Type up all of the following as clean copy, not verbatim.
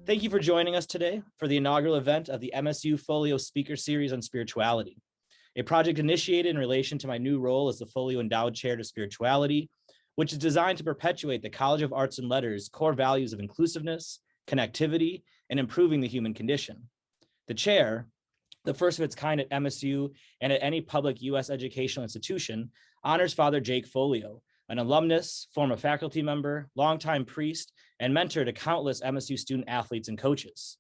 Thank you for joining us today for the inaugural event of the MSU Foglio Speaker Series on Spirituality, a project initiated in relation to my new role as the Foglio Endowed Chair to Spirituality, which is designed to perpetuate the College of Arts and Letters' core values of inclusiveness, connectivity, and improving the human condition. The chair, the first of its kind at MSU and at any public U.S. educational institution, honors Father Jake Foglio, an alumnus, former faculty member, longtime priest, and mentor to countless MSU student athletes and coaches.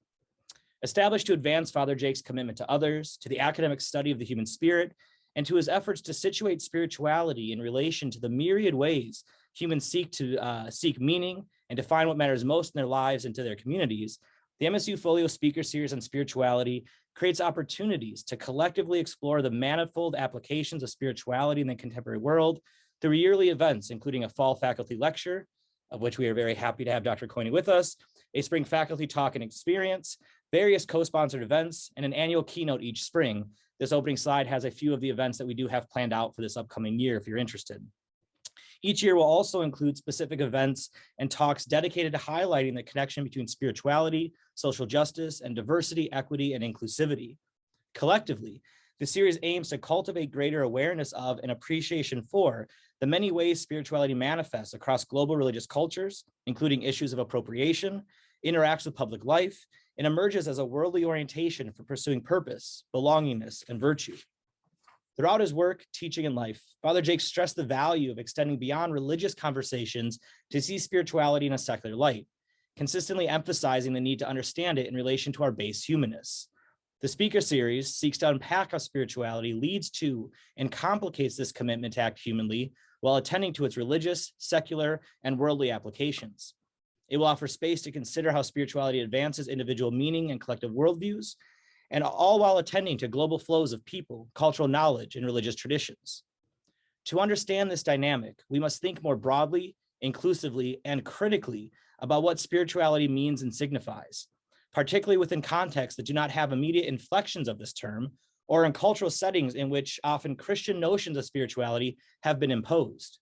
Established to advance Father Jake's commitment to others, to the academic study of the human spirit, and to his efforts to situate spirituality in relation to the myriad ways humans seek meaning and to find what matters most in their lives and to their communities, the MSU Foglio Speaker Series on Spirituality creates opportunities to collectively explore the manifold applications of spirituality in the contemporary world through yearly events, including a fall faculty lecture, of which we are very happy to have Dr. Keune with us, a spring faculty talk and experience, various co-sponsored events, and an annual keynote each spring. This opening slide has a few of the events that we do have planned out for this upcoming year if you're interested. Each year will also include specific events and talks dedicated to highlighting the connection between spirituality, social justice, and diversity, equity, and inclusivity. Collectively, the series aims to cultivate greater awareness of and appreciation for the many ways spirituality manifests across global religious cultures, including issues of appropriation, interacts with public life, and emerges as a worldly orientation for pursuing purpose, belongingness, and virtue. Throughout his work, teaching, and life, Father Jake stressed the value of extending beyond religious conversations to see spirituality in a secular light, consistently emphasizing the need to understand it in relation to our base humanness. The speaker series seeks to unpack how spirituality leads to and complicates this commitment to act humanly while attending to its religious, secular, and worldly applications. It will offer space to consider how spirituality advances individual meaning and collective worldviews, and all while attending to global flows of people, cultural knowledge, and religious traditions. To understand this dynamic, we must think more broadly, inclusively, and critically about what spirituality means and signifies, particularly within contexts that do not have immediate inflections of this term, or in cultural settings in which often Christian notions of spirituality have been imposed.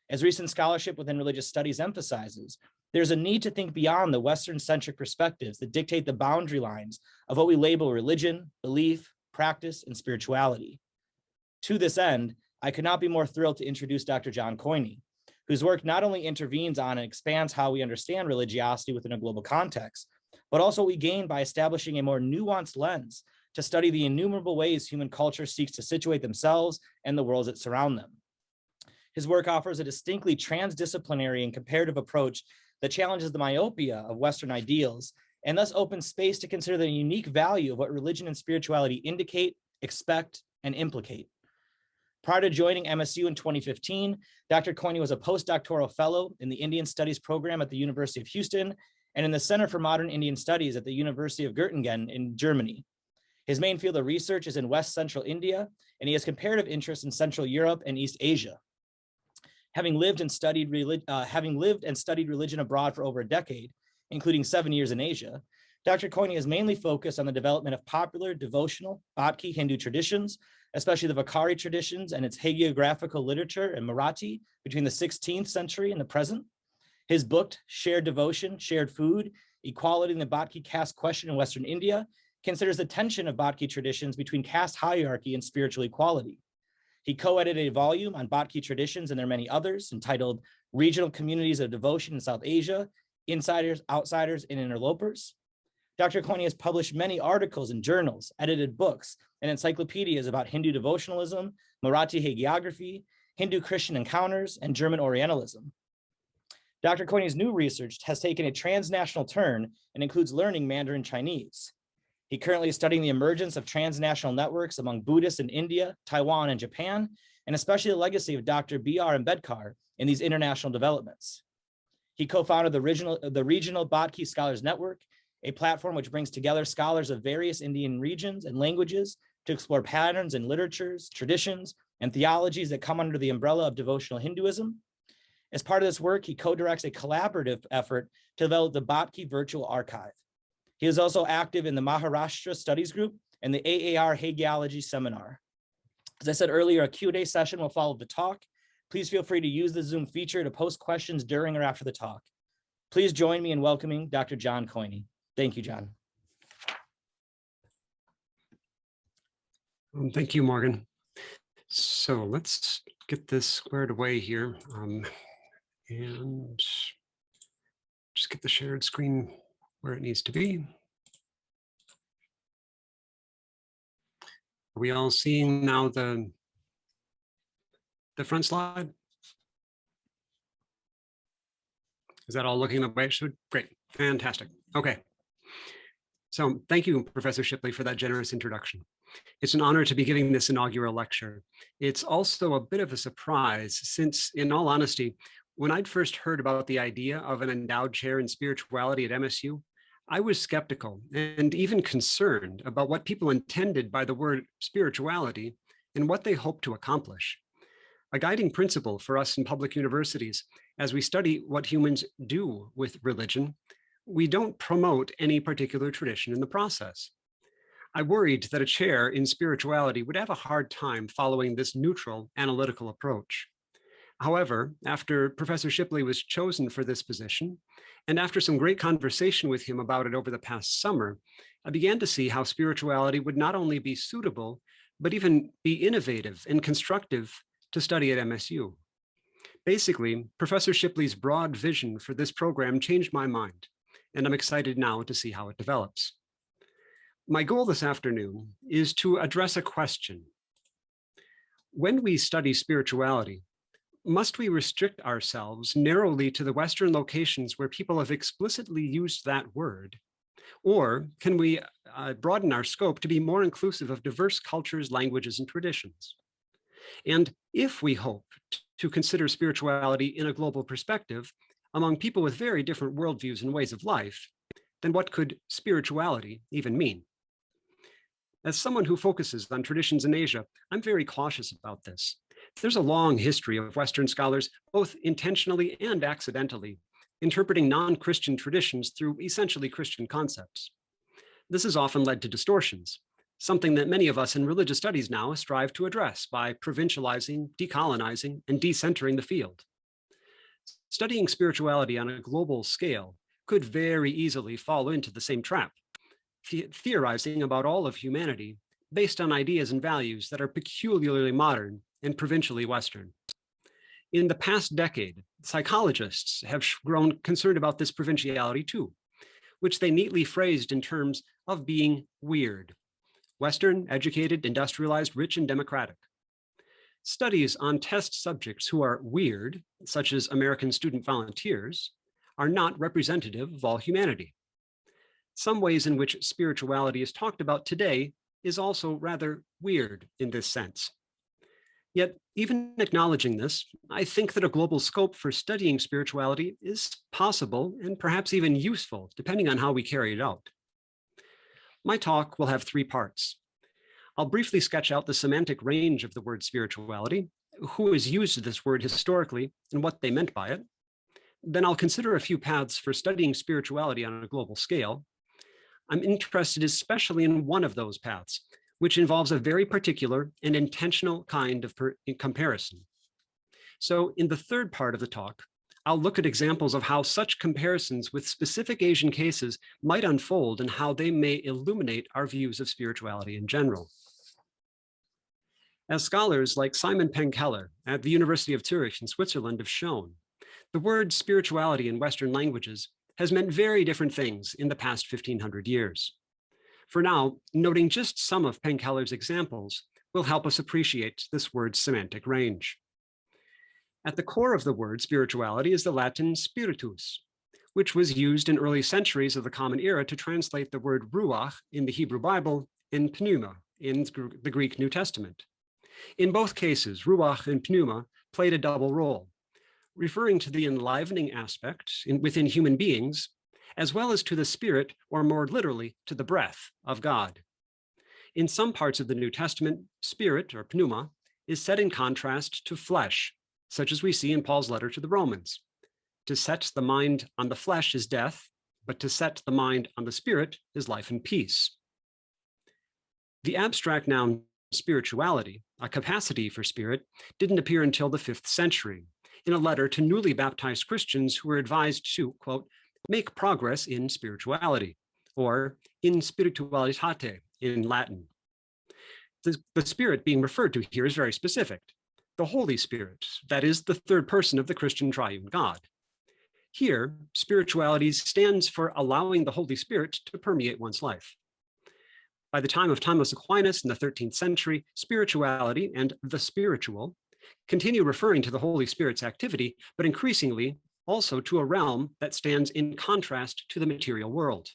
As recent scholarship within religious studies emphasizes, there's a need to think beyond the Western-centric perspectives that dictate the boundary lines of what we label religion, belief, practice, and spirituality. To this end, I could not be more thrilled to introduce Dr. John Keune, whose work not only intervenes on and expands how we understand religiosity within a global context, but also what we gain by establishing a more nuanced lens to study the innumerable ways human culture seeks to situate themselves and the worlds that surround them. His work offers a distinctly transdisciplinary and comparative approach that challenges the myopia of Western ideals and thus opens space to consider the unique value of what religion and spirituality indicate, expect, and implicate. Prior to joining MSU in 2015, Dr. Keune was a postdoctoral fellow in the Indian Studies program at the University of Houston and in the Center for Modern Indian Studies at the University of Göttingen in Germany. His main field of research is in West Central India, and he has comparative interests in Central Europe and East Asia. Having lived and studied religion abroad for over a decade, including 7 years in Asia, Dr. Keune is mainly focused on the development of popular devotional Bhakti Hindu traditions, especially the Vakari traditions and its hagiographical literature in Marathi between the 16th century and the present. His book, Shared Devotion, Shared Food, Equality in the Bhakti Caste Question in Western India, considers the tension of Bhakti traditions between caste hierarchy and spiritual equality. He co-edited a volume on Bhakti traditions and their many others entitled Regional Communities of Devotion in South Asia, Insiders, Outsiders, and Interlopers. Dr. Keune has published many articles in journals, edited books, and encyclopedias about Hindu devotionalism, Marathi hagiography, Hindu-Christian encounters, and German Orientalism. Dr. Keune's new research has taken a transnational turn and includes learning Mandarin Chinese. He currently is studying the emergence of transnational networks among Buddhists in India, Taiwan, and Japan, and especially the legacy of Dr. B.R. Ambedkar in these international developments. He co-founded the Regional Bhakti Scholars Network, a platform which brings together scholars of various Indian regions and languages to explore patterns in literatures, traditions, and theologies that come under the umbrella of devotional Hinduism. As part of this work, he co-directs a collaborative effort to develop the Bhakti Virtual Archive. He is also active in the Maharashtra Studies Group and the AAR Hagiology Seminar. As I said earlier, a Q&A session will follow the talk. Please feel free to use the Zoom feature to post questions during or after the talk. Please join me in welcoming Dr. John Keune. Thank you, John. Thank you, Morgan. So let's get this squared away here and just get the shared screen where it needs to be. Are we all seeing now the front slide? Is that all looking the way it should? Great, fantastic. Okay. So thank you, Professor Shipley, for that generous introduction. It's an honor to be giving this inaugural lecture. It's also a bit of a surprise since, in all honesty, when I'd first heard about the idea of an endowed chair in spirituality at MSU, I was skeptical and even concerned about what people intended by the word spirituality and what they hoped to accomplish. A guiding principle for us in public universities, as we study what humans do with religion, we don't promote any particular tradition in the process. I worried that a chair in spirituality would have a hard time following this neutral analytical approach. However, after Professor Shipley was chosen for this position, and after some great conversation with him about it over the past summer, I began to see how spirituality would not only be suitable, but even be innovative and constructive to study at MSU. Basically, Professor Shipley's broad vision for this program changed my mind, and I'm excited now to see how it develops. My goal this afternoon is to address a question. When we study spirituality, must we restrict ourselves narrowly to the Western locations where people have explicitly used that word? Or can we broaden our scope to be more inclusive of diverse cultures, languages, and traditions? And if we hope to consider spirituality in a global perspective among people with very different worldviews and ways of life, then what could spirituality even mean? As someone who focuses on traditions in Asia, I'm very cautious about this. There's a long history of Western scholars, both intentionally and accidentally, interpreting non-Christian traditions through essentially Christian concepts. This has often led to distortions, something that many of us in religious studies now strive to address by provincializing, decolonizing, and decentering the field. Studying spirituality on a global scale could very easily fall into the same trap, theorizing about all of humanity based on ideas and values that are peculiarly modern and provincially Western. In the past decade, psychologists have grown concerned about this provinciality too, which they neatly phrased in terms of being weird. Western, educated, industrialized, rich, and democratic. Studies on test subjects who are weird, such as American student volunteers, are not representative of all humanity. Some ways in which spirituality is talked about today is also rather weird in this sense. Yet, even acknowledging this, I think that a global scope for studying spirituality is possible and perhaps even useful, depending on how we carry it out. My talk will have 3 parts. I'll briefly sketch out the semantic range of the word spirituality, who has used this word historically, and what they meant by it. Then I'll consider a few paths for studying spirituality on a global scale. I'm interested especially in one of those paths, which involves a very particular and intentional kind of comparison. So in the third part of the talk, I'll look at examples of how such comparisons with specific Asian cases might unfold and how they may illuminate our views of spirituality in general. As scholars like Simon Penkeller at the University of Zurich in Switzerland have shown, the word spirituality in Western languages has meant very different things in the past 1500 years. For now, noting just some of Penkeller's examples will help us appreciate this word's semantic range. At the core of the word spirituality is the Latin spiritus, which was used in early centuries of the Common Era to translate the word ruach in the Hebrew Bible and pneuma in the Greek New Testament. In both cases, ruach and pneuma played a double role, referring to the enlivening aspect within human beings, as well as to the spirit, or more literally, to the breath of God. In some parts of the New Testament, spirit, or pneuma, is set in contrast to flesh, such as we see in Paul's letter to the Romans. To set the mind on the flesh is death, but to set the mind on the spirit is life and peace. The abstract noun spirituality, a capacity for spirit, didn't appear until the 5th century, in a letter to newly baptized Christians who were advised to, quote, make progress in spirituality, or in spiritualitate in Latin. The spirit being referred to here is very specific. The Holy Spirit, that is the third person of the Christian triune God. Here, spirituality stands for allowing the Holy Spirit to permeate one's life. By the time of Thomas Aquinas in the 13th century, spirituality and the spiritual continue referring to the Holy Spirit's activity, but increasingly also to a realm that stands in contrast to the material world.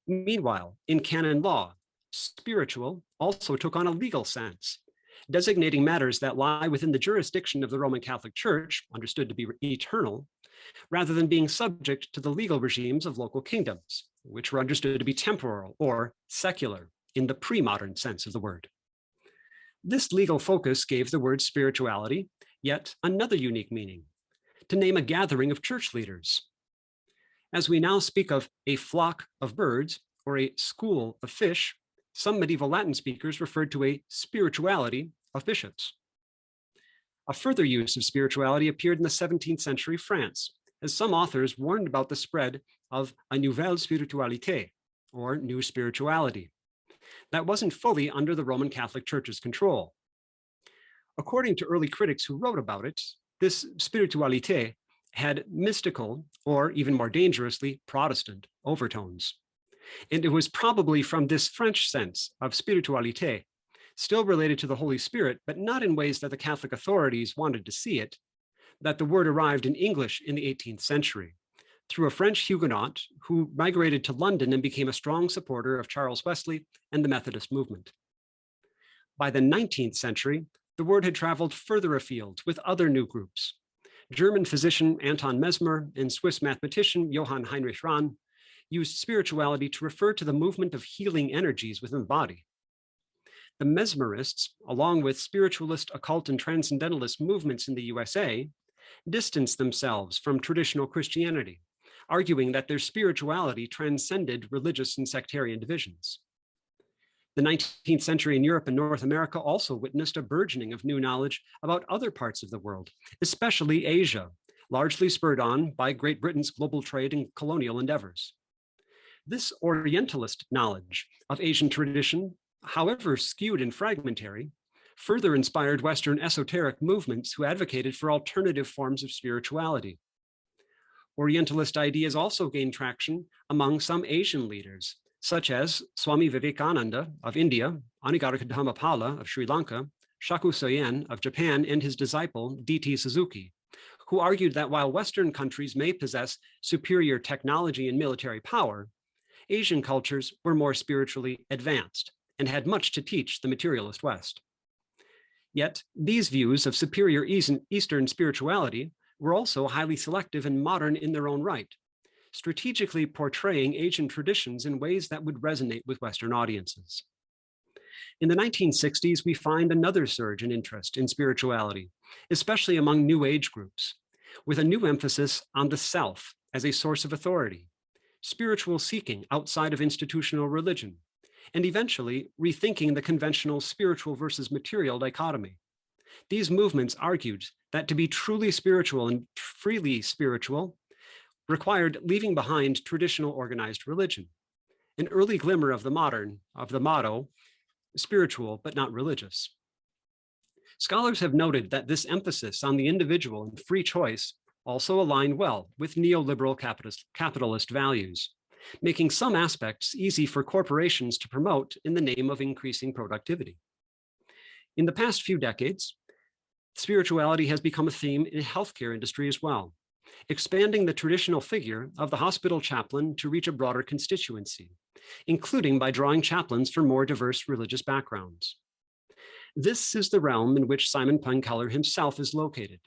Meanwhile, in canon law, spiritual also took on a legal sense, designating matters that lie within the jurisdiction of the Roman Catholic Church, understood to be eternal, rather than being subject to the legal regimes of local kingdoms, which were understood to be temporal or secular in the pre-modern sense of the word. This legal focus gave the word spirituality yet another unique meaning, to name a gathering of church leaders. As we now speak of a flock of birds or a school of fish, some medieval Latin speakers referred to a spirituality of bishops. A further use of spirituality appeared in the 17th century France, as some authors warned about the spread of a nouvelle spiritualité, or new spirituality, that wasn't fully under the Roman Catholic Church's control. According to early critics who wrote about it, this spiritualité had mystical, or even more dangerously, Protestant overtones. And it was probably from this French sense of spiritualité, still related to the Holy Spirit, but not in ways that the Catholic authorities wanted to see it, that the word arrived in English in the 18th century, through a French Huguenot who migrated to London and became a strong supporter of Charles Wesley and the Methodist movement. By the 19th century, the word had traveled further afield with other new groups. German physician Anton Mesmer and Swiss mathematician Johann Heinrich Rahn used spirituality to refer to the movement of healing energies within the body. The Mesmerists, along with spiritualist, occult, and transcendentalist movements in the USA, distanced themselves from traditional Christianity, arguing that their spirituality transcended religious and sectarian divisions. The 19th century in Europe and North America also witnessed a burgeoning of new knowledge about other parts of the world, especially Asia, largely spurred on by Great Britain's global trade and colonial endeavors. This orientalist knowledge of Asian tradition, however skewed and fragmentary, further inspired Western esoteric movements who advocated for alternative forms of spirituality. Orientalist ideas also gained traction among some Asian leaders, such as Swami Vivekananda of India, Anigarika Dhammapala of Sri Lanka, Shaku Soyen of Japan, and his disciple D.T. Suzuki, who argued that while Western countries may possess superior technology and military power, Asian cultures were more spiritually advanced and had much to teach the materialist West. Yet these views of superior Eastern spirituality were also highly selective and modern in their own right, strategically portraying Asian traditions in ways that would resonate with Western audiences. In the 1960s, we find another surge in interest in spirituality, especially among New Age groups, with a new emphasis on the self as a source of authority, spiritual seeking outside of institutional religion, and eventually rethinking the conventional spiritual versus material dichotomy. These movements argued that to be truly spiritual and freely spiritual required leaving behind traditional organized religion, an early glimmer of the motto, spiritual but not religious. Scholars have noted that this emphasis on the individual and free choice also aligned well with neoliberal capitalist values, making some aspects easy for corporations to promote in the name of increasing productivity. In the past few decades, spirituality has become a theme in the healthcare industry as well, expanding the traditional figure of the hospital chaplain to reach a broader constituency, including by drawing chaplains from more diverse religious backgrounds. This is the realm in which Simon Penkeller himself is located,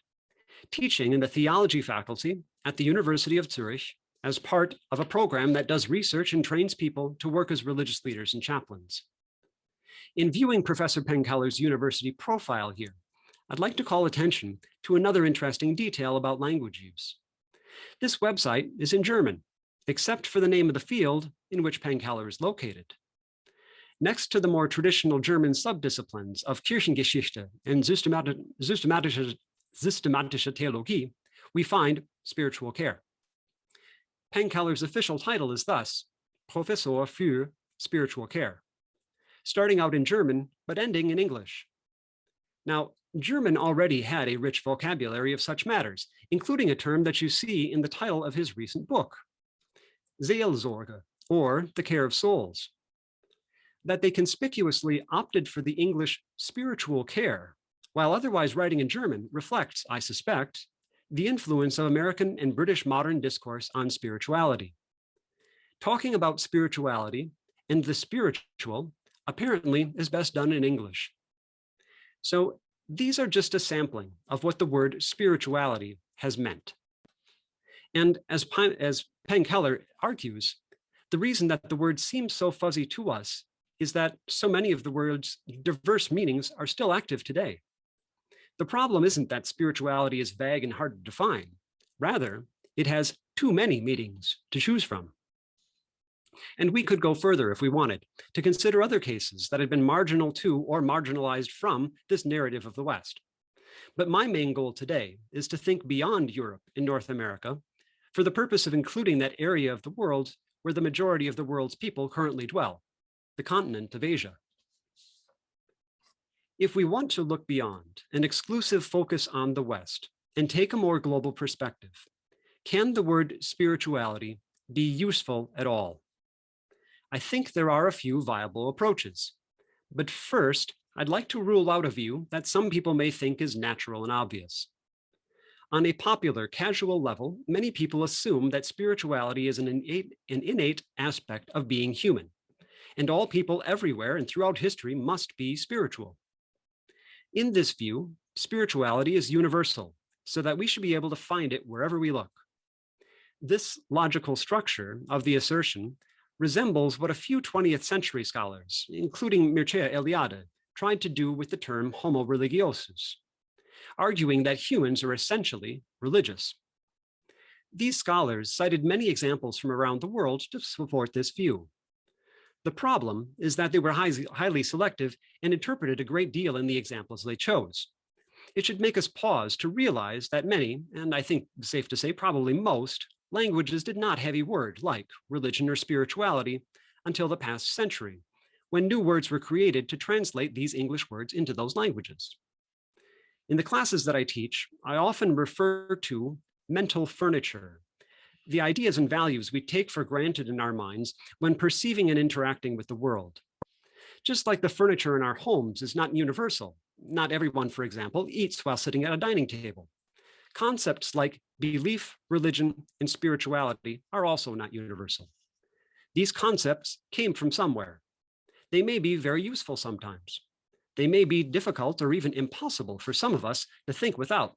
teaching in the theology faculty at the University of Zurich as part of a program that does research and trains people to work as religious leaders and chaplains. In viewing Professor Penkeller's university profile here, I'd like to call attention to another interesting detail about language use. This website is in German, except for the name of the field in which Penkeller is located. Next to the more traditional German subdisciplines of Kirchengeschichte and systematische Theologie, we find spiritual care. Penkeller's official title is thus Professor für spiritual care, starting out in German, but ending in English. Now, German already had a rich vocabulary of such matters, including a term that you see in the title of his recent book, Seelsorge, or the care of souls. That they conspicuously opted for the English spiritual care, while otherwise writing in German, reflects, I suspect, the influence of American and British modern discourse on spirituality. Talking about spirituality and the spiritual apparently is best done in English. So these are just a sampling of what the word spirituality has meant. And as Penn Keller argues, the reason that the word seems so fuzzy to us is that so many of the word's diverse meanings are still active today. The problem isn't that spirituality is vague and hard to define. Rather, it has too many meanings to choose from. And we could go further if we wanted, to consider other cases that had been marginal to or marginalized from this narrative of the West. But my main goal today is to think beyond Europe and North America for the purpose of including that area of the world where the majority of the world's people currently dwell, the continent of Asia. If we want to look beyond an exclusive focus on the West and take a more global perspective, can the word spirituality be useful at all? I think there are a few viable approaches. But first, I'd like to rule out a view that some people may think is natural and obvious. On a popular, casual level, many people assume that spirituality is an innate aspect of being human, and all people everywhere and throughout history must be spiritual. In this view, spirituality is universal, so that we should be able to find it wherever we look. This logical structure of the assertion resembles what a few 20th century scholars, including Mircea Eliade, tried to do with the term homo religiosus, arguing that humans are essentially religious. These scholars cited many examples from around the world to support this view. The problem is that they were highly selective and interpreted a great deal in the examples they chose. It should make us pause to realize that many, and I think it's safe to say probably most, languages did not have a word like religion or spirituality until the past century, when new words were created to translate these English words into those languages. In the classes that I teach, I often refer to mental furniture, the ideas and values we take for granted in our minds when perceiving and interacting with the world. Just like the furniture in our homes is not universal. Not everyone, for example, eats while sitting at a dining table. Concepts like belief, religion, and spirituality are also not universal. These concepts came from somewhere. They may be very useful sometimes. They may be difficult or even impossible for some of us to think without.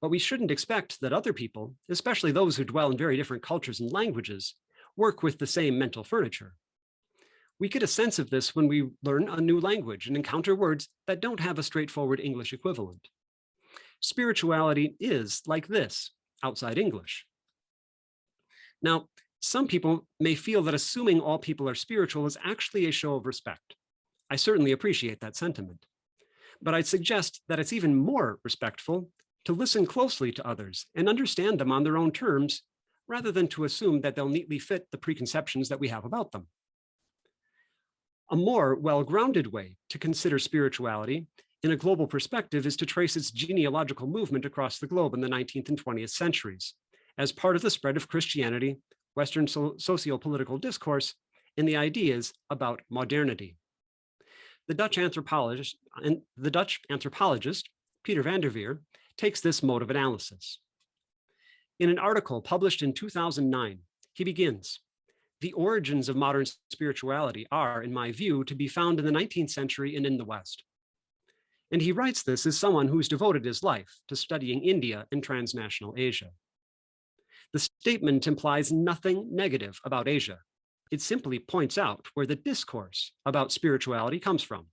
But we shouldn't expect that other people, especially those who dwell in very different cultures and languages, work with the same mental furniture. We get a sense of this when we learn a new language and encounter words that don't have a straightforward English equivalent. Spirituality is like this outside English. Now, some people may feel that assuming all people are spiritual is actually a show of respect. I certainly appreciate that sentiment. But I'd suggest that it's even more respectful to listen closely to others and understand them on their own terms, rather than to assume that they'll neatly fit the preconceptions that we have about them. A more well-grounded way to consider spirituality in a global perspective is to trace its genealogical movement across the globe in the 19th and 20th centuries, as part of the spread of Christianity, Western socio-political discourse, and the ideas about modernity. The Dutch anthropologist Peter van der Veer takes this mode of analysis. In an article published in 2009, he begins, "The origins of modern spirituality are, in my view, to be found in the 19th century and in the West." And he writes this as someone who's devoted his life to studying India and transnational Asia. The statement implies nothing negative about Asia. It simply points out where the discourse about spirituality comes from.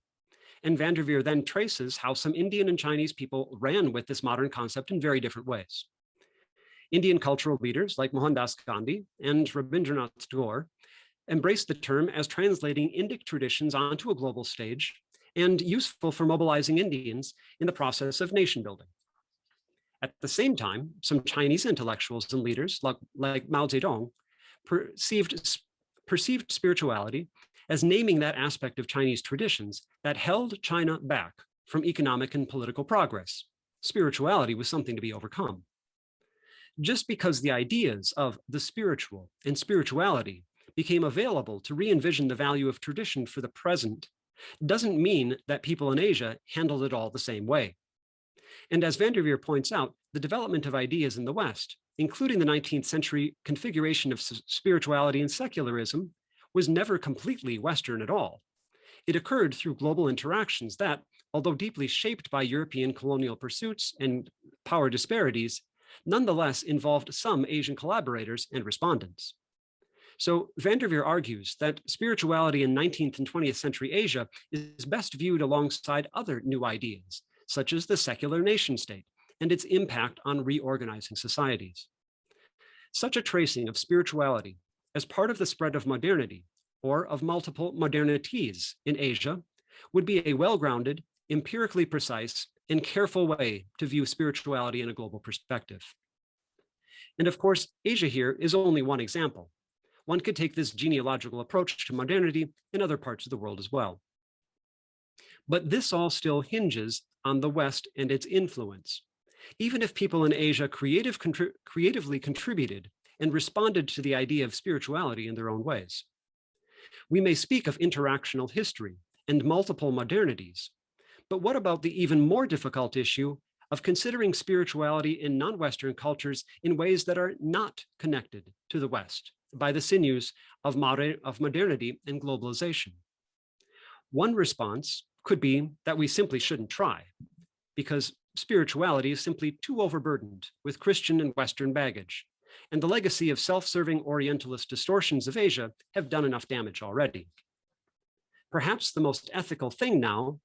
And van der Veer then traces how some Indian and Chinese people ran with this modern concept in very different ways. Indian cultural leaders like Mohandas Gandhi and Rabindranath Tagore embraced the term as translating Indic traditions onto a global stage and useful for mobilizing Indians in the process of nation building. At the same time, some Chinese intellectuals and leaders like Mao Zedong perceived perceived spirituality as naming that aspect of Chinese traditions that held China back from economic and political progress. Spirituality was something to be overcome. Just because the ideas of the spiritual and spirituality became available to re-envision the value of tradition for the present doesn't mean that people in Asia handled it all the same way. And as Van der Veer points out, the development of ideas in the West, including the 19th century configuration of spirituality and secularism, was never completely Western at all. It occurred through global interactions that, although deeply shaped by European colonial pursuits and power disparities, nonetheless involved some Asian collaborators and respondents. So Van der Veer argues that spirituality in 19th and 20th century Asia is best viewed alongside other new ideas, such as the secular nation state and its impact on reorganizing societies. Such a tracing of spirituality as part of the spread of modernity or of multiple modernities in Asia would be a well-grounded, empirically precise, and careful way to view spirituality in a global perspective. And of course, Asia here is only one example. One could take this genealogical approach to modernity in other parts of the world as well. But this all still hinges on the West and its influence. Even if people in Asia creatively contributed and responded to the idea of spirituality in their own ways. We may speak of interactional history and multiple modernities, but what about the even more difficult issue of considering spirituality in non-Western cultures in ways that are not connected to the West by the sinews of modernity and globalization? One response could be that we simply shouldn't try, because spirituality is simply too overburdened with Christian and Western baggage, and the legacy of self-serving orientalist distortions of Asia have done enough damage already. Perhaps the most ethical thing now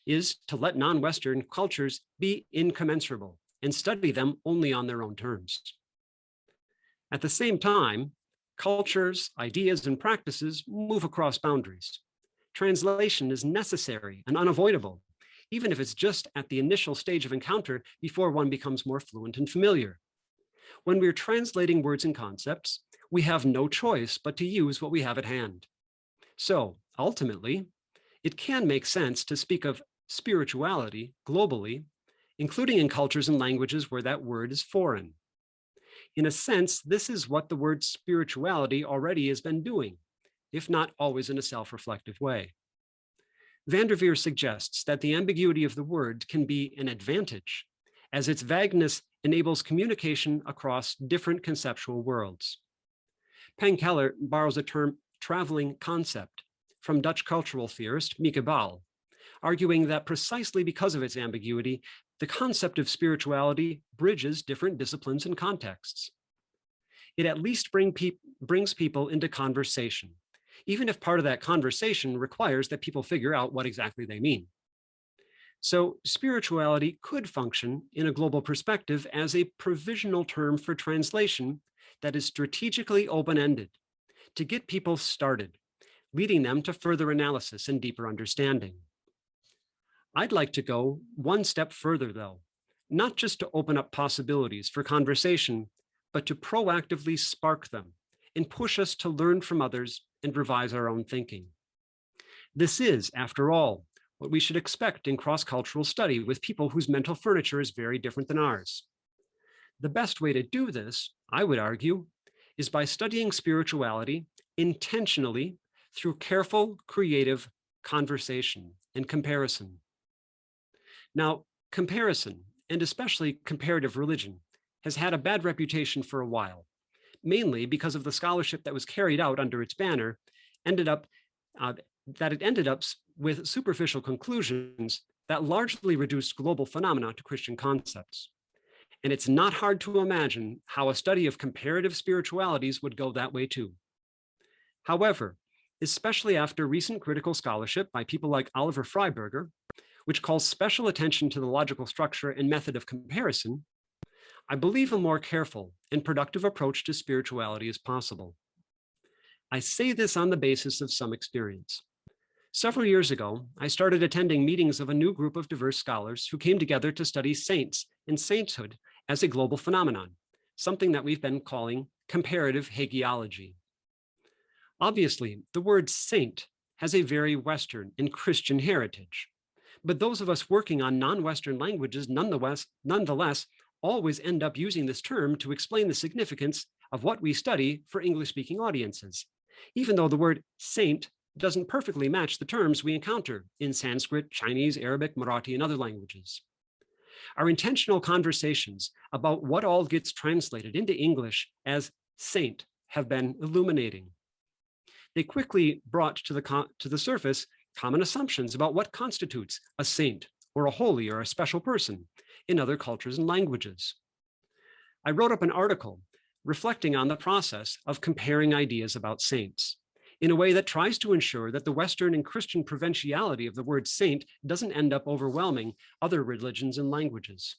is to let non-Western cultures be incommensurable and study them only on their own terms. At the same time, cultures, ideas, and practices move across boundaries. Translation is necessary and unavoidable, even if it's just at the initial stage of encounter before one becomes more fluent and familiar. When we're translating words and concepts, we have no choice but to use what we have at hand. So ultimately, it can make sense to speak of spirituality globally, including in cultures and languages where that word is foreign. In a sense, this is what the word spirituality already has been doing, if not always in a self-reflective way. Van der Veer suggests that the ambiguity of the word can be an advantage, as its vagueness enables communication across different conceptual worlds. Peng Keller borrows the term traveling concept from Dutch cultural theorist Mieke Baal, arguing that precisely because of its ambiguity, the concept of spirituality bridges different disciplines and contexts. It at least brings people into conversation, even if part of that conversation requires that people figure out what exactly they mean. So spirituality could function in a global perspective as a provisional term for translation that is strategically open-ended to get people started, leading them to further analysis and deeper understanding. I'd like to go one step further, though, not just to open up possibilities for conversation, but to proactively spark them and push us to learn from others and revise our own thinking. This is, after all, what we should expect in cross-cultural study with people whose mental furniture is very different than ours. The best way to do this, I would argue, is by studying spirituality intentionally through careful, creative conversation and comparison. Now, comparison, and especially comparative religion, has had a bad reputation for a while, mainly because of the scholarship that was carried out under its banner ended up with superficial conclusions that largely reduced global phenomena to Christian concepts. And it's not hard to imagine how a study of comparative spiritualities would go that way too. However, especially after recent critical scholarship by people like Oliver Freiberger, which calls special attention to the logical structure and method of comparison, I believe a more careful and productive approach to spirituality is possible. I say this on the basis of some experience. Several years ago, I started attending meetings of a new group of diverse scholars who came together to study saints and sainthood as a global phenomenon, something that we've been calling comparative hagiology. Obviously, the word saint has a very Western and Christian heritage, but those of us working on non-Western languages nonetheless always end up using this term to explain the significance of what we study for English-speaking audiences, even though the word saint doesn't perfectly match the terms we encounter in Sanskrit, Chinese, Arabic, Marathi, and other languages. Our intentional conversations about what all gets translated into English as saint have been illuminating. They quickly brought to the surface common assumptions about what constitutes a saint or a holy or a special person in other cultures and languages. I wrote up an article reflecting on the process of comparing ideas about saints in a way that tries to ensure that the Western and Christian provinciality of the word saint doesn't end up overwhelming other religions and languages.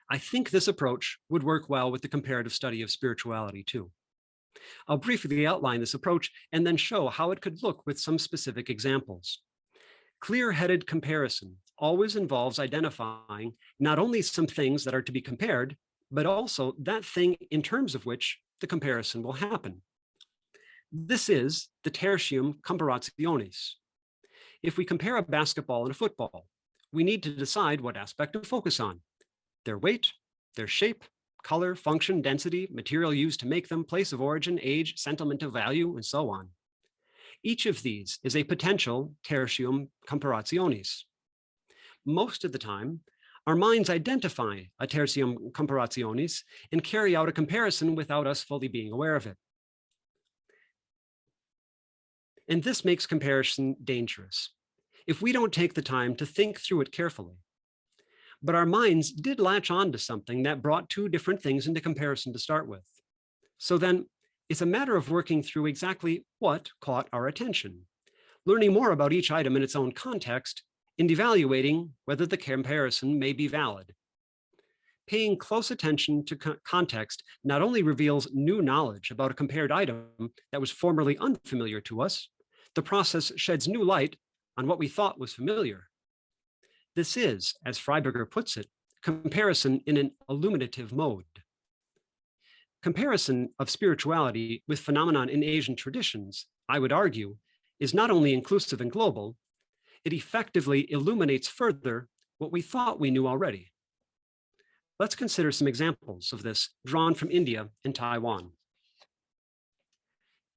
I think this approach would work well with the comparative study of spirituality too. I'll briefly outline this approach and then show how it could look with some specific examples. Clear-headed comparison always involves identifying not only some things that are to be compared, but also that thing in terms of which the comparison will happen. This is the tertium comparationis. If we compare a basketball and a football, we need to decide what aspect to focus on: their weight, their shape, color, function, density, material used to make them, place of origin, age, sentimental value, and so on. Each of these is a potential tertium comparationis. Most of the time, our minds identify a tertium comparationis and carry out a comparison without us fully being aware of it. And this makes comparison dangerous if we don't take the time to think through it carefully. But our minds did latch on to something that brought two different things into comparison to start with. So then it's a matter of working through exactly what caught our attention, learning more about each item in its own context, and evaluating whether the comparison may be valid. Paying close attention to context not only reveals new knowledge about a compared item that was formerly unfamiliar to us, the process sheds new light on what we thought was familiar. This is, as Freiberger puts it, comparison in an illuminative mode. Comparison of spirituality with phenomenon in Asian traditions, I would argue, is not only inclusive and global, it effectively illuminates further what we thought we knew already. Let's consider some examples of this drawn from India and Taiwan.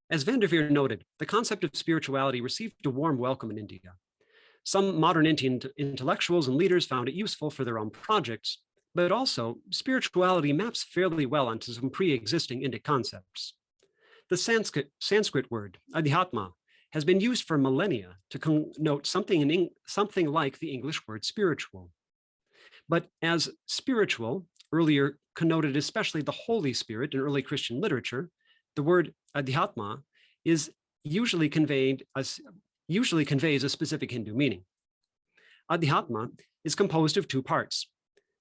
As Van der Veer noted, the concept of spirituality received a warm welcome in India. Some modern Indian intellectuals and leaders found it useful for their own projects, but also spirituality maps fairly well onto some pre-existing Indic concepts. The Sanskrit word, adhyatma, has been used for millennia to connote something like the English word spiritual. But as spiritual earlier connoted especially the Holy Spirit in early Christian literature, the word adhyatma usually conveys a specific Hindu meaning. Adhyatma is composed of two parts: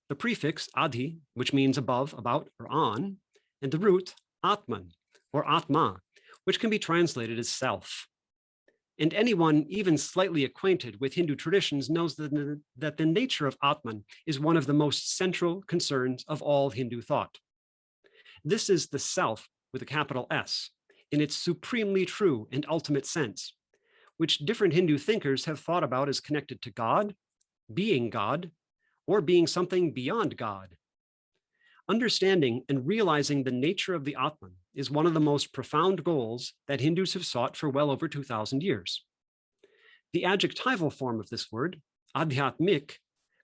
the prefix adhi, which means above, about, or on, and the root atman, or atma, which can be translated as self. And anyone even slightly acquainted with Hindu traditions knows that the nature of Atman is one of the most central concerns of all Hindu thought. This is the self with a capital S in its supremely true and ultimate sense, which different Hindu thinkers have thought about as connected to God, or being something beyond God. Understanding and realizing the nature of the Atman is one of the most profound goals that Hindus have sought for well over 2,000 years. The adjectival form of this word, adhyatmik,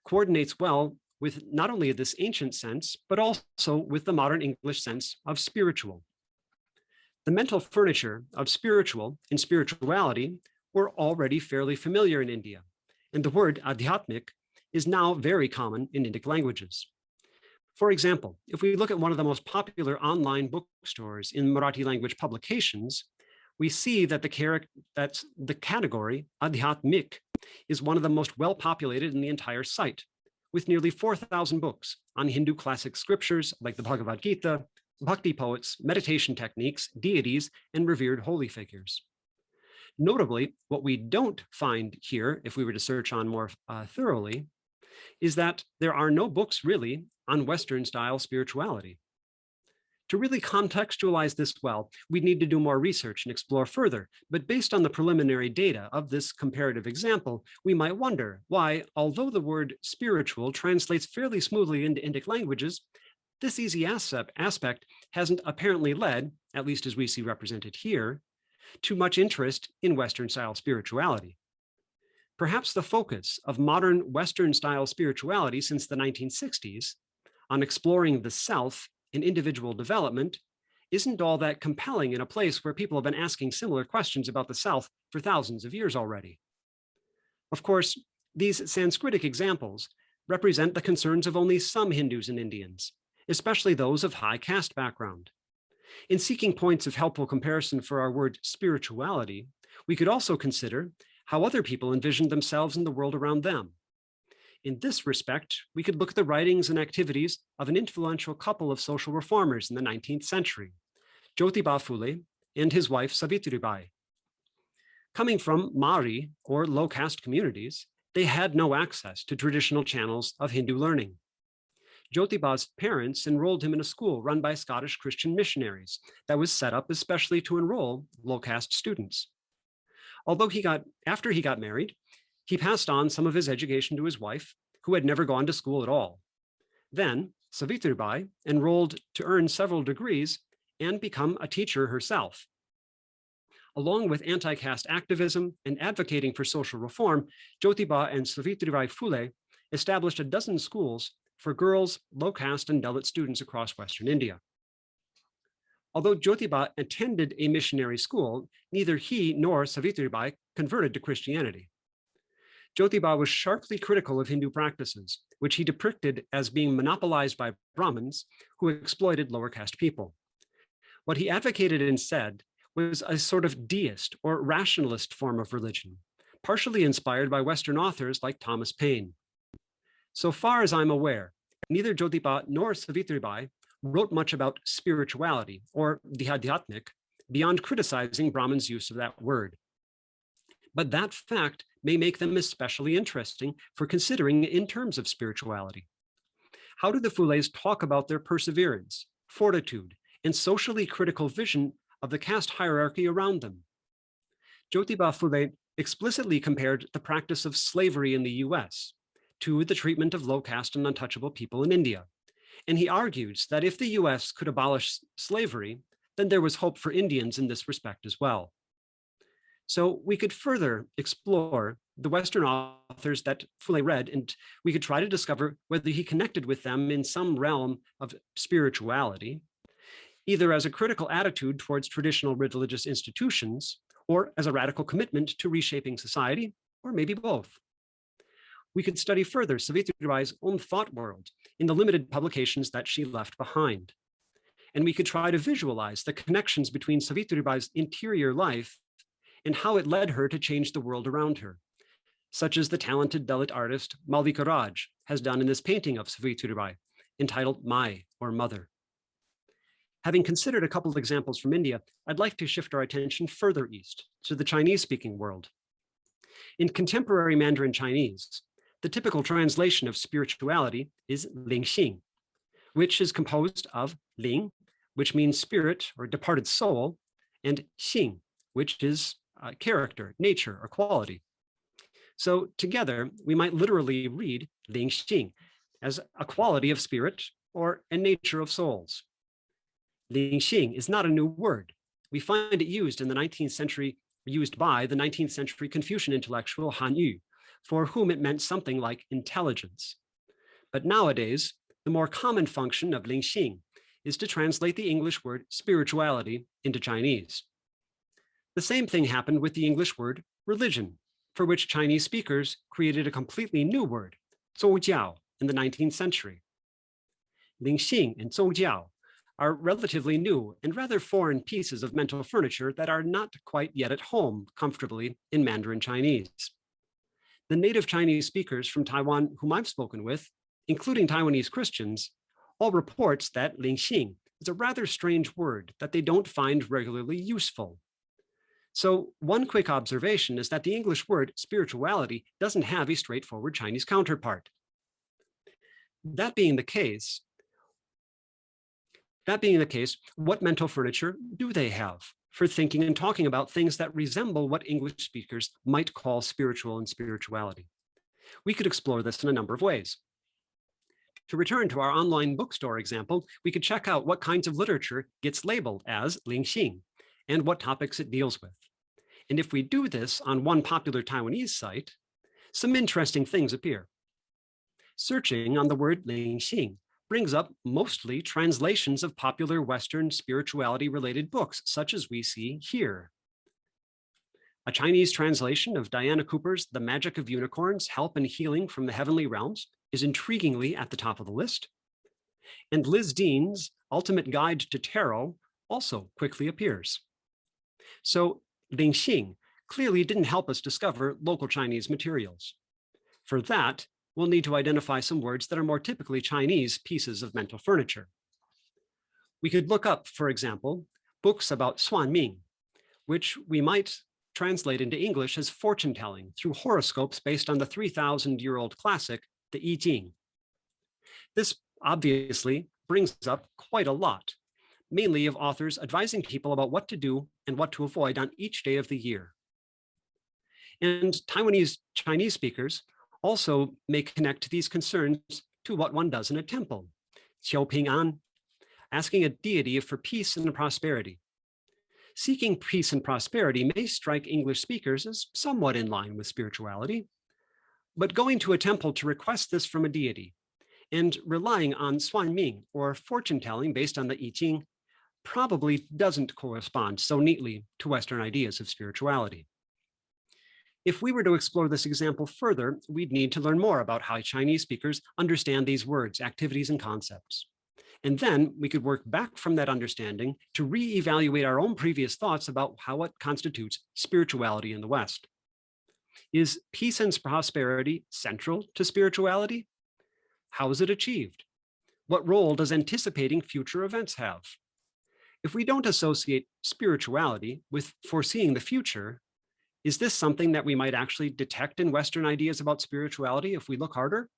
coordinates well with not only this ancient sense, but also with the modern English sense of spiritual. The mental furniture of spiritual and spirituality were already fairly familiar in India, and the word adhyatmik is now very common in Indic languages. For example, if we look at one of the most popular online bookstores in Marathi language publications, we see that the category adhyatmik is one of the most well-populated in the entire site, with nearly 4,000 books on Hindu classic scriptures like the Bhagavad Gita, bhakti poets, meditation techniques, deities, and revered holy figures. Notably, what we don't find here, if we were to search on more thoroughly, is that there are no books really on Western style spirituality. To really contextualize this well, we'd need to do more research and explore further, but based on the preliminary data of this comparative example, we might wonder why, although the word spiritual translates fairly smoothly into Indic languages, this easy aspect hasn't apparently led, at least as we see represented here, to much interest in Western-style spirituality. Perhaps the focus of modern Western-style spirituality since the 1960s on exploring the self and individual development isn't all that compelling in a place where people have been asking similar questions about the self for thousands of years already. Of course, these Sanskritic examples represent the concerns of only some Hindus and Indians, especially those of high caste background. In seeking points of helpful comparison for our word spirituality, we could also consider how other people envisioned themselves in the world around them. In this respect, we could look at the writings and activities of an influential couple of social reformers in the 19th century, Jyotiba Phule and his wife Savitribai. Coming from Mari, or low caste communities, they had no access to traditional channels of Hindu learning. Jyotiba's parents enrolled him in a school run by Scottish Christian missionaries that was set up especially to enroll low caste students. Although after he got married, he passed on some of his education to his wife, who had never gone to school at all. Then Savitribai enrolled to earn several degrees and become a teacher herself. Along with anti-caste activism and advocating for social reform, Jyotiba and Savitribai Phule established a dozen schools for girls, low caste, and Dalit students across Western India. Although Jyotiba attended a missionary school, neither he nor Savitribai converted to Christianity. Jyotiba was sharply critical of Hindu practices, which he depicted as being monopolized by Brahmins who exploited lower caste people. What he advocated instead was a sort of deist or rationalist form of religion, partially inspired by Western authors like Thomas Paine. So far as I'm aware, neither Jyotiba nor Savitribai wrote much about spirituality or the Adhyatmic beyond criticizing Brahmins' use of that word. But that fact may make them especially interesting for considering in terms of spirituality. How do the Phules talk about their perseverance, fortitude, and socially critical vision of the caste hierarchy around them? Jyotiba Phule explicitly compared the practice of slavery in the US to the treatment of low caste and untouchable people in India. And he argues that if the US could abolish slavery, then there was hope for Indians in this respect as well. So we could further explore the Western authors that Phule read, and we could try to discover whether he connected with them in some realm of spirituality, either as a critical attitude towards traditional religious institutions, or as a radical commitment to reshaping society, or maybe both. We could study further Savitribai's own thought world in the limited publications that she left behind. And we could try to visualize the connections between Savitribai's interior life and how it led her to change the world around her, such as the talented Dalit artist Malvika Raj has done in this painting of Savitribai, entitled Mai, or Mother. Having considered a couple of examples from India, I'd like to shift our attention further east to the Chinese-speaking world. In contemporary Mandarin Chinese, the typical translation of spirituality is Lingxing, which is composed of Ling, which means spirit or departed soul, and Xing, which is character, nature, or quality. So together, we might literally read Lingxing as a quality of spirit or a nature of souls. Lingxing is not a new word. We find it used by the 19th century Confucian intellectual Han Yu, for whom it meant something like intelligence. But nowadays, the more common function of Lingxing is to translate the English word spirituality into Chinese. The same thing happened with the English word religion, for which Chinese speakers created a completely new word, zoujiao, in the 19th century. Lingxing and zoujiao are relatively new and rather foreign pieces of mental furniture that are not quite yet at home comfortably in Mandarin Chinese. The native Chinese speakers from Taiwan whom I've spoken with, including Taiwanese Christians, all reports that Lingxing is a rather strange word that they don't find regularly useful. So one quick observation is that the English word spirituality doesn't have a straightforward Chinese counterpart. That being the case, That being the case, what mental furniture do they have for thinking and talking about things that resemble what English speakers might call spiritual and spirituality? We could explore this in a number of ways. To return to our online bookstore example, we could check out what kinds of literature gets labeled as lingxing and what topics it deals with. And if we do this on one popular Taiwanese site, some interesting things appear. Searching on the word lingxing brings up mostly translations of popular Western spirituality-related books, such as we see here. A Chinese translation of Diana Cooper's The Magic of Unicorns, Help and Healing from the Heavenly Realms is intriguingly at the top of the list. And Liz Dean's Ultimate Guide to Tarot also quickly appears. So lingxing clearly didn't help us discover local Chinese materials. For that, we'll need to identify some words that are more typically Chinese pieces of mental furniture. We could look up, for example, books about Suan Ming, which we might translate into English as fortune telling through horoscopes based on the 3,000-year-old classic, the I Ching. This obviously brings up quite a lot, mainly of authors advising people about what to do and what to avoid on each day of the year. And Taiwanese Chinese speakers also may connect these concerns to what one does in a temple, Qiu Ping An, asking a deity for peace and prosperity. Seeking peace and prosperity may strike English speakers as somewhat in line with spirituality, but going to a temple to request this from a deity and relying on Suan Ming or fortune telling based on the I Ching probably doesn't correspond so neatly to Western ideas of spirituality. If we were to explore this example further, we'd need to learn more about how Chinese speakers understand these words, activities, and concepts. And then we could work back from that understanding to reevaluate our own previous thoughts about how what constitutes spirituality in the West. Is peace and prosperity central to spirituality? How is it achieved? What role does anticipating future events have? If we don't associate spirituality with foreseeing the future, is this something that we might actually detect in Western ideas about spirituality if we look harder?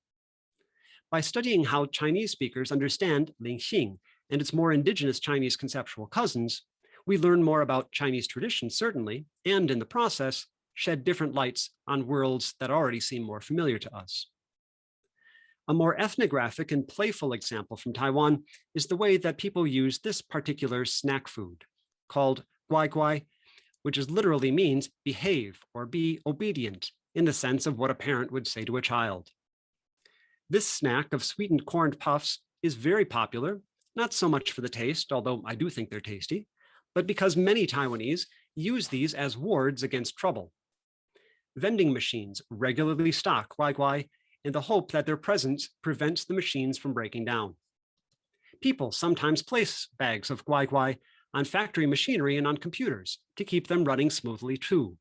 By studying how Chinese speakers understand lingxing and its more indigenous Chinese conceptual cousins, we learn more about Chinese traditions, certainly, and in the process, shed different lights on worlds that already seem more familiar to us. A more ethnographic and playful example from Taiwan is the way that people use this particular snack food, called guai guai, which literally means behave or be obedient in the sense of what a parent would say to a child. This snack of sweetened corn puffs is very popular, not so much for the taste, although I do think they're tasty, but because many Taiwanese use these as wards against trouble. Vending machines regularly stock guai guai in the hope that their presence prevents the machines from breaking down. People sometimes place bags of guai guai on factory machinery and on computers to keep them running smoothly too.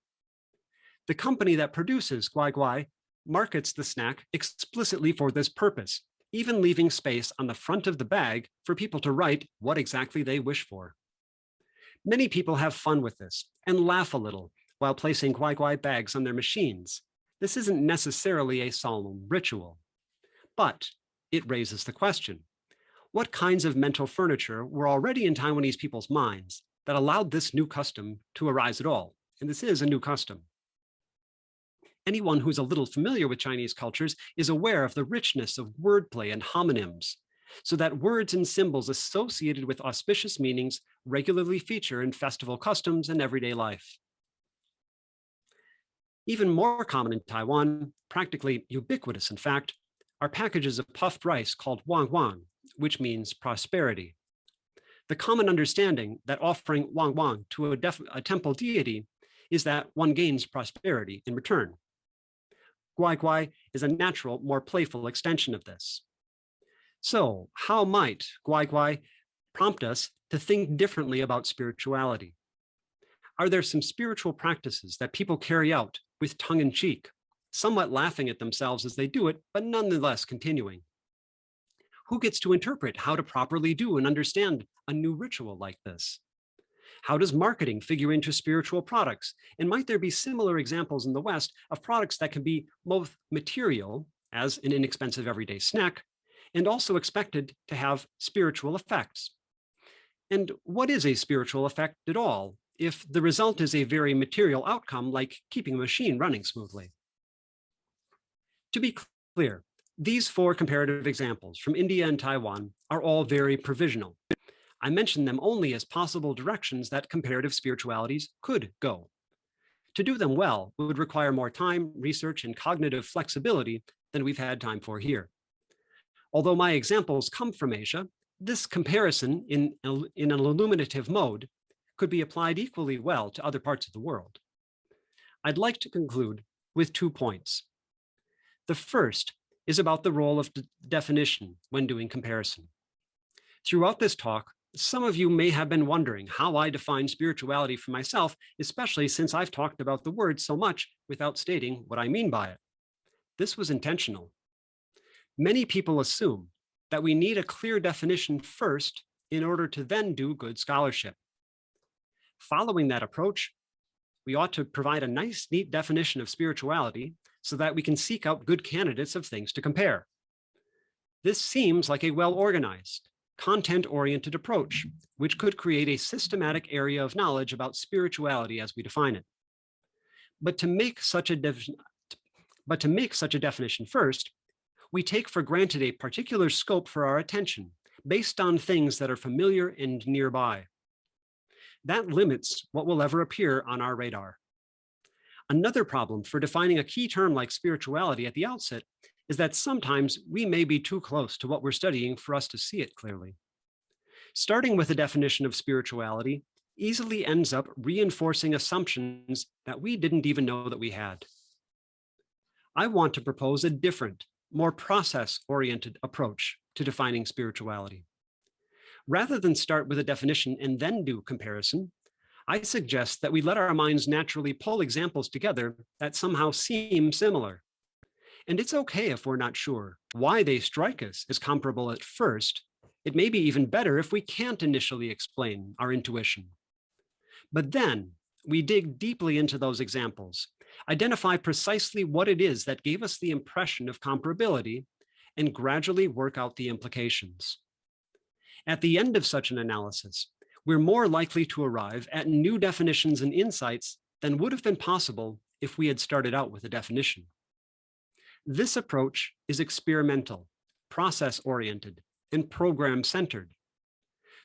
The company that produces guai guai markets the snack explicitly for this purpose, even leaving space on the front of the bag for people to write what exactly they wish for. Many people have fun with this and laugh a little while placing guai guai bags on their machines. This isn't necessarily a solemn ritual, but it raises the question: what kinds of mental furniture were already in Taiwanese people's minds that allowed this new custom to arise at all? And this is a new custom. Anyone who's a little familiar with Chinese cultures is aware of the richness of wordplay and homonyms, so that words and symbols associated with auspicious meanings regularly feature in festival customs and everyday life. Even more common in Taiwan, practically ubiquitous in fact, are packages of puffed rice called wang wang, which means prosperity. The common understanding that offering wang wang to a temple deity is that one gains prosperity in return. Guai guai is a natural, more playful extension of this. So how might guai guai prompt us to think differently about spirituality? Are there some spiritual practices that people carry out with tongue in cheek, somewhat laughing at themselves as they do it, but nonetheless continuing? Who gets to interpret how to properly do and understand a new ritual like this? How does marketing figure into spiritual products? And might there be similar examples in the West of products that can be both material, as an inexpensive everyday snack, and also expected to have spiritual effects? And what is a spiritual effect at all if the result is a very material outcome like keeping a machine running smoothly? To be clear, these 4 comparative examples from India and Taiwan are all very provisional. I mention them only as possible directions that comparative spiritualities could go. To do them well would require more time, research, and cognitive flexibility than we've had time for here. Although my examples come from Asia, this comparison in an illuminative mode could be applied equally well to other parts of the world. I'd like to conclude with 2 points. The first is about the role of definition when doing comparison. Throughout this talk, some of you may have been wondering how I define spirituality for myself, especially since I've talked about the word so much without stating what I mean by it. This was intentional. Many people assume that we need a clear definition first in order to then do good scholarship. Following that approach, we ought to provide a nice, neat definition of spirituality so that we can seek out good candidates of things to compare. This seems like a well-organized, content-oriented approach, which could create a systematic area of knowledge about spirituality as we define it. But to make such a definition first, we take for granted a particular scope for our attention based on things that are familiar and nearby. That limits what will ever appear on our radar. Another problem for defining a key term like spirituality at the outset is that sometimes we may be too close to what we're studying for us to see it clearly. Starting with a definition of spirituality easily ends up reinforcing assumptions that we didn't even know that we had. I want to propose a different, more process-oriented approach to defining spirituality. Rather than start with a definition and then do comparison, I suggest that we let our minds naturally pull examples together that somehow seem similar. And it's okay if we're not sure why they strike us as comparable at first. It may be even better if we can't initially explain our intuition. But then we dig deeply into those examples, identify precisely what it is that gave us the impression of comparability, and gradually work out the implications. At the end of such an analysis, we're more likely to arrive at new definitions and insights than would have been possible if we had started out with a definition. This approach is experimental, process-oriented, and program-centered.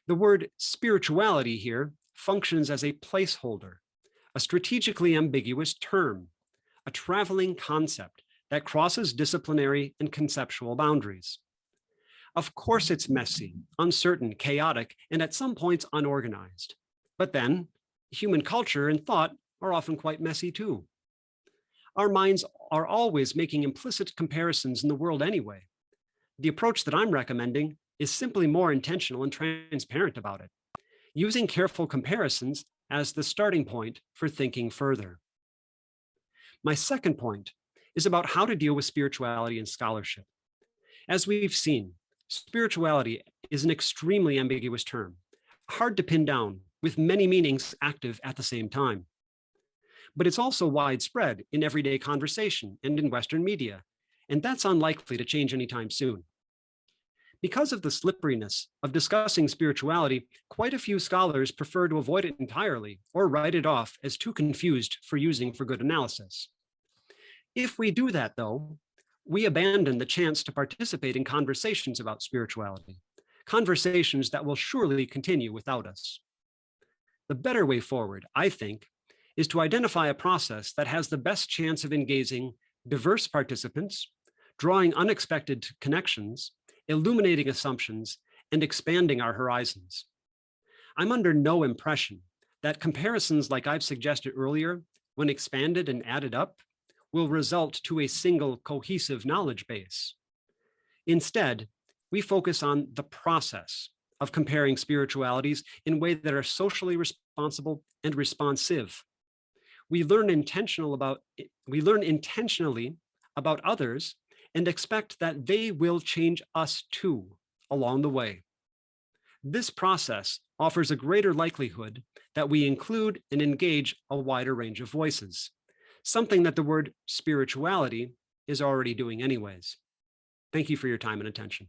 The word spirituality here functions as a placeholder, a strategically ambiguous term, a traveling concept that crosses disciplinary and conceptual boundaries. Of course, it's messy, uncertain, chaotic, and at some points unorganized. But then, human culture and thought are often quite messy too. Our minds are always making implicit comparisons in the world anyway. The approach that I'm recommending is simply more intentional and transparent about it, using careful comparisons as the starting point for thinking further. My second point is about how to deal with spirituality and scholarship. As we've seen, spirituality is an extremely ambiguous term, hard to pin down, with many meanings active at the same time. But it's also widespread in everyday conversation and in Western media, and that's unlikely to change anytime soon. Because of the slipperiness of discussing spirituality, quite a few scholars prefer to avoid it entirely or write it off as too confused for using for good analysis. If we do that, though, we abandon the chance to participate in conversations about spirituality, conversations that will surely continue without us. The better way forward, I think, is to identify a process that has the best chance of engaging diverse participants, drawing unexpected connections, illuminating assumptions, and expanding our horizons. I'm under no impression that comparisons like I've suggested earlier, when expanded and added up, will result to a single cohesive knowledge base. Instead, we focus on the process of comparing spiritualities in ways that are socially responsible and responsive. We learn intentionally about others and expect that they will change us too along the way. This process offers a greater likelihood that we include and engage a wider range of voices, something that the word spirituality is already doing anyways. Thank you for your time and attention.